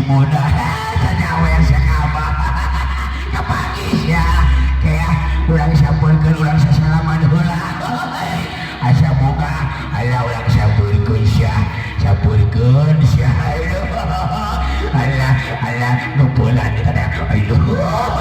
muda sanyawa yang sakaba kapagis ya kaya urang sampurkeun urang sasalaman heula asa boga ala urang sampurkeun sia ala ala numpulan kada aduh